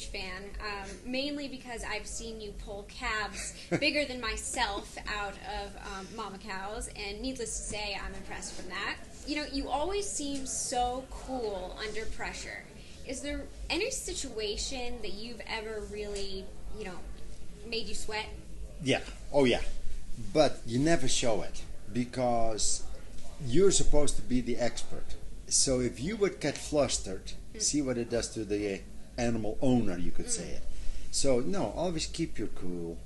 huge fan, mainly because I've seen you pull calves bigger than myself out of mama cows, and needless to say, I'm impressed from that. You know, you always seem so cool under pressure. Is there any situation that you've ever really, made you sweat? Yeah, oh yeah. But you never show it because you're supposed to be the expert. So if you would get flustered, see what it does to the animal owner, you could say it. So no, always keep your cool.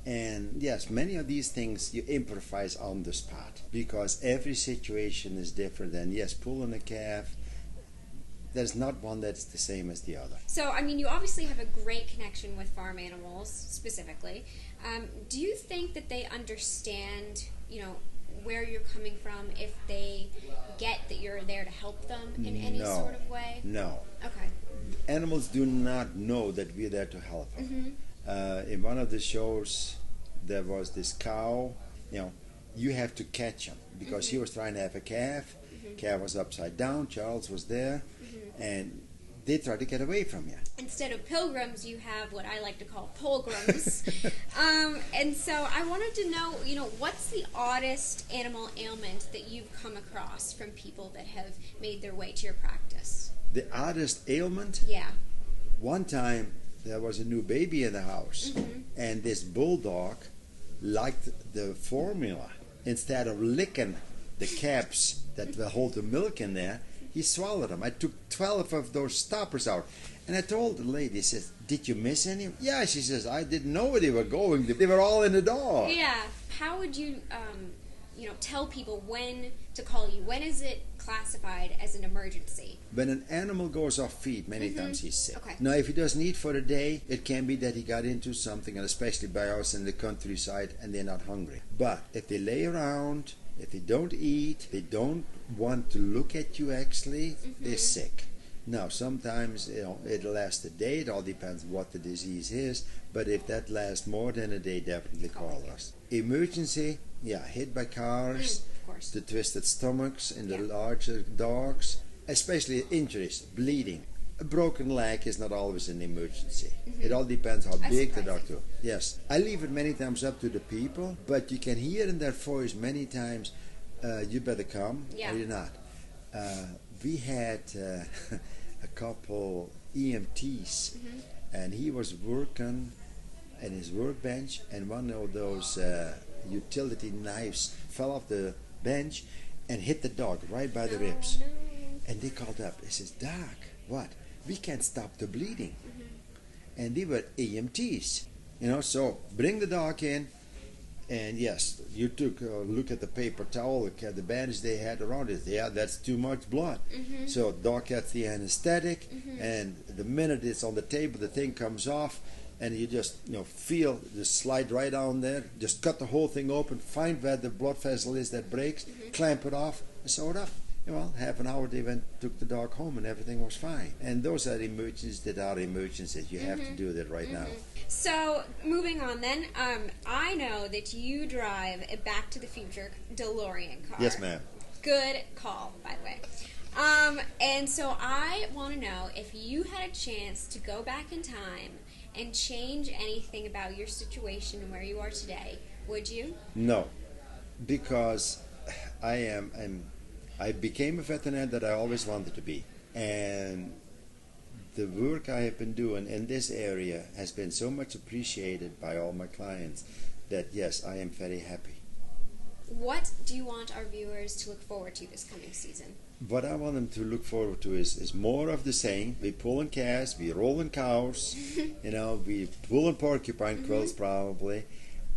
And yes, many of these things you improvise on the spot because every situation is different. And yes, pulling a calf, there's not one that's the same as the other. So, I mean, you obviously have a great connection with farm animals, specifically. Do you think that they understand, where you're coming from, if they get that you're there to help them in any sort of way? No. Okay. Animals do not know that we're there to help them. In one of the shows, there was this cow, you have to catch him because he was trying to have a calf. Calf was upside down, Charles was there, and they tried to get away from you. Instead of pilgrims, you have what I like to call pilgrims. And so I wanted to know, what's the oddest animal ailment that you've come across from people that have made their way to your practice? The oddest ailment? Yeah. One time, there was a new baby in the house, and this bulldog liked the formula. Instead of licking the caps that will hold the milk in there, he swallowed them. I took 12 of those stoppers out. And I told the lady, I said, did you miss any? Yeah, she says, I didn't know where they were going. They were all in the dog. Yeah. How would you, tell people when to call you? When is it classified as an emergency? When an animal goes off feed, many times he's sick. Okay. Now, if he doesn't eat for a day, it can be that he got into something, and especially by us in the countryside, and they're not hungry. But if they lay around, if they don't eat, they don't want to look at you actually, they're sick. Now, sometimes it'll last a day. It all depends what the disease is. But if that lasts more than a day, definitely call us. Emergency, hit by cars, the twisted stomachs in the larger dogs, especially injuries, bleeding. A broken leg is not always an emergency. It all depends how big the doctor. Yes, I leave it many times up to the people, but you can hear in their voice many times, you better come or you're not. We had a couple EMTs, and he was working at his workbench, and one of those utility knives fell off the bench and hit the dog right by the ribs. No. And they called up. He says, Doc, what? We can't stop the bleeding. And they were EMTs. So bring the dog in. And yes, you took a look at the paper towel, look at the bandage they had around it. Yeah, that's too much blood. So dog gets the anesthetic, and the minute it's on the table, the thing comes off, and you just feel the slide right down there. Just cut the whole thing open, find where the blood vessel is that breaks, clamp it off, and sew it up. Well, half an hour they took the dog home, and everything was fine. And those are emergencies that are emergencies. You have to do that right now. So, moving on then, I know that you drive a Back to the Future DeLorean car. Yes, ma'am. Good call, by the way. And so I want to know if you had a chance to go back in time and change anything about your situation and where you are today, would you? No, because I became a veterinarian that I always wanted to be. And the work I have been doing in this area has been so much appreciated by all my clients that, yes, I am very happy. What do you want our viewers to look forward to this coming season? What I want them to look forward to is more of the same. We pulling calves, we rolling cows, we pulling porcupine quills probably,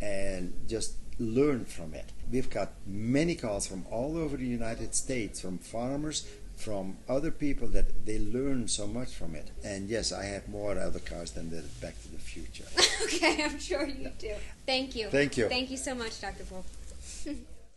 and just learn from it. We've got many calls from all over the United States, from farmers, from other people, that they learn so much from it. And yes, I have more other cars than the Back to the Future. Okay, I'm sure you do. Thank you. Thank you. Thank you so much, Dr. Brooke.